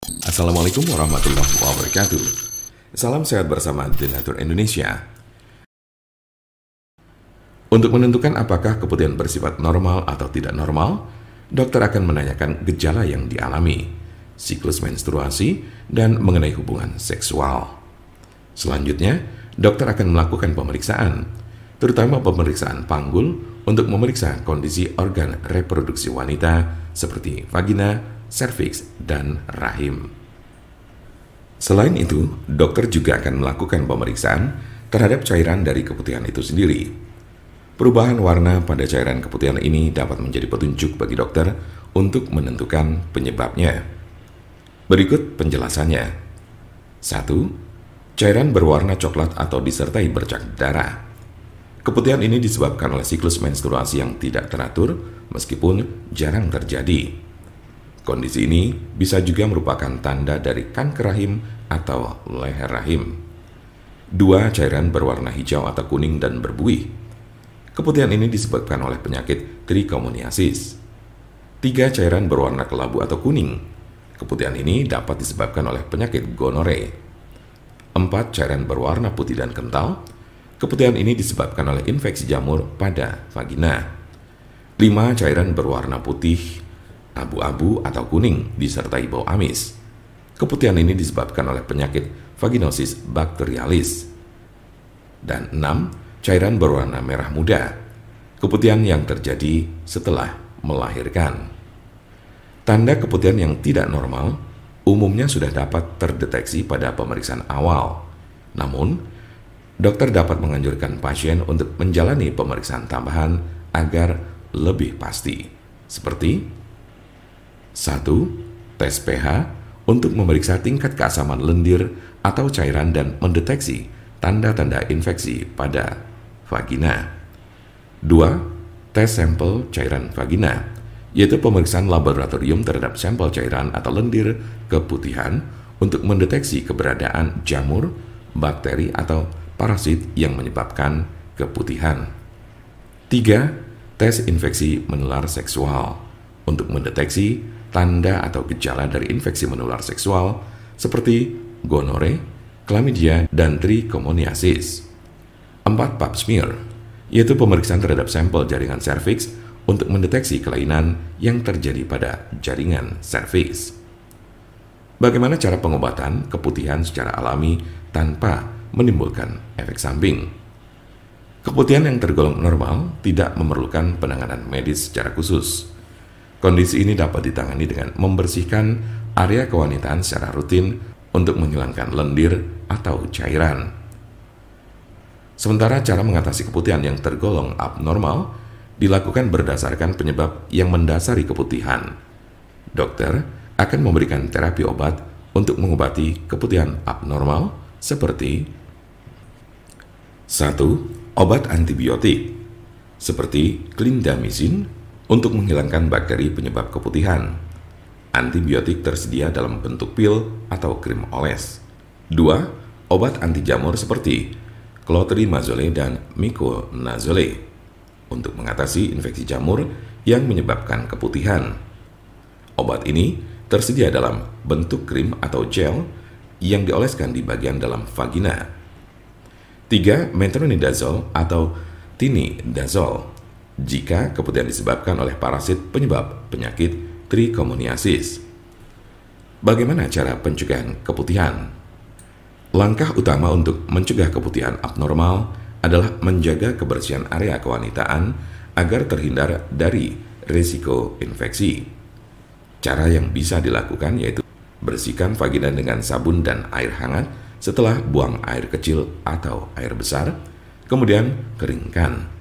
Assalamualaikum warahmatullahi wabarakatuh. Salam sehat bersama The Nature Indonesia. Untuk menentukan apakah keputihan bersifat normal atau tidak normal, dokter akan menanyakan gejala yang dialami, siklus menstruasi, dan mengenai hubungan seksual. Selanjutnya, dokter akan melakukan pemeriksaan, terutama pemeriksaan panggul untuk memeriksa kondisi organ reproduksi wanita seperti vagina, serviks, dan rahim. Selain itu, dokter juga akan melakukan pemeriksaan terhadap cairan dari keputihan itu sendiri. Perubahan warna pada cairan keputihan ini dapat menjadi petunjuk bagi dokter untuk menentukan penyebabnya. Berikut penjelasannya. 1. Cairan berwarna coklat atau disertai bercak darah. Keputihan ini disebabkan oleh siklus menstruasi yang tidak teratur meskipun jarang terjadi. Kondisi ini bisa juga merupakan tanda dari kanker rahim atau leher rahim. 2. Cairan berwarna hijau atau kuning dan berbuih. Keputihan ini disebabkan oleh penyakit trichomoniasis. 3. Cairan berwarna kelabu atau kuning. Keputihan ini dapat disebabkan oleh penyakit gonore. 4. Cairan berwarna putih dan kental. Keputihan ini disebabkan oleh infeksi jamur pada vagina. 5. Cairan berwarna putih, abu-abu atau kuning disertai bau amis. Keputihan ini disebabkan oleh penyakit vaginosis bakterialis. Dan 6. Cairan berwarna merah muda. Keputihan yang terjadi setelah melahirkan. Tanda keputihan yang tidak normal umumnya sudah dapat terdeteksi pada pemeriksaan awal. Namun, dokter dapat menganjurkan pasien untuk menjalani pemeriksaan tambahan agar lebih pasti. Seperti 1. Tes pH untuk memeriksa tingkat keasaman lendir atau cairan dan mendeteksi tanda-tanda infeksi pada vagina. 2. Tes sampel cairan vagina, yaitu pemeriksaan laboratorium terhadap sampel cairan atau lendir keputihan untuk mendeteksi keberadaan jamur, bakteri, atau parasit yang menyebabkan keputihan. 3. Tes infeksi menular seksual untuk mendeteksi tanda atau gejala dari infeksi menular seksual seperti gonore, chlamydia, dan trichomoniasis. 4. Pap smear, yaitu pemeriksaan terhadap sampel jaringan serviks untuk mendeteksi kelainan yang terjadi pada jaringan serviks. Bagaimana cara pengobatan keputihan secara alami tanpa menimbulkan efek samping? Keputihan yang tergolong normal tidak memerlukan penanganan medis secara khusus. Kondisi ini dapat ditangani dengan membersihkan area kewanitaan secara rutin untuk menghilangkan lendir atau cairan. Sementara cara mengatasi keputihan yang tergolong abnormal dilakukan berdasarkan penyebab yang mendasari keputihan. Dokter akan memberikan terapi obat untuk mengobati keputihan abnormal seperti 1. Obat antibiotik seperti clindamycin untuk menghilangkan bakteri penyebab keputihan. Antibiotik tersedia dalam bentuk pil atau krim oles. 2. Obat anti jamur seperti clotrimazole dan miconazole untuk mengatasi infeksi jamur yang menyebabkan keputihan. Obat ini tersedia dalam bentuk krim atau gel yang dioleskan di bagian dalam vagina. 3. Metronidazole atau tinidazole jika keputihan disebabkan oleh parasit penyebab penyakit trichomoniasis. Bagaimana cara pencegahan keputihan? Langkah utama untuk mencegah keputihan abnormal adalah menjaga kebersihan area kewanitaan agar terhindar dari risiko infeksi. Cara yang bisa dilakukan yaitu bersihkan vagina dengan sabun dan air hangat setelah buang air kecil atau air besar, kemudian keringkan.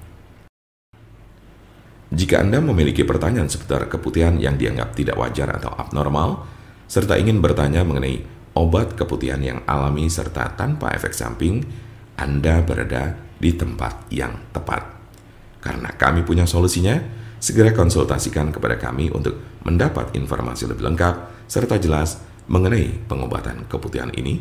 Jika Anda memiliki pertanyaan seputar keputihan yang dianggap tidak wajar atau abnormal, serta ingin bertanya mengenai obat keputihan yang alami serta tanpa efek samping, Anda berada di tempat yang tepat. Karena kami punya solusinya, segera konsultasikan kepada kami untuk mendapat informasi lebih lengkap serta jelas mengenai pengobatan keputihan ini.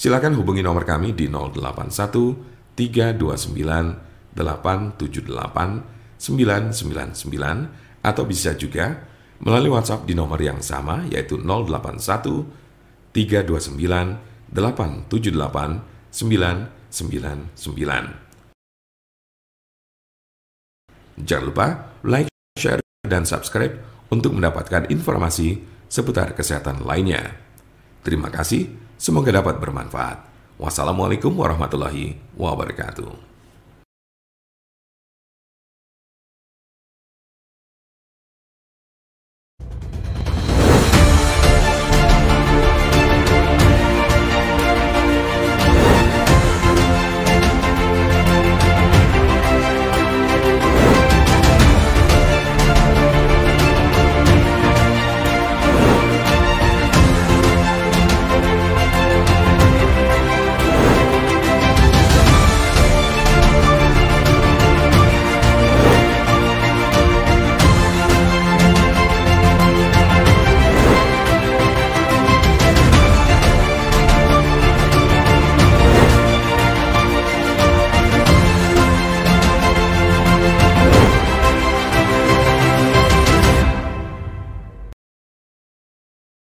Silakan hubungi nomor kami di 081 329 878 999 atau bisa juga melalui WhatsApp di nomor yang sama yaitu 081 329 878 999. Jangan lupa like, share, dan subscribe untuk mendapatkan informasi seputar kesehatan lainnya. Terima kasih, semoga dapat bermanfaat. Wassalamualaikum warahmatullahi wabarakatuh.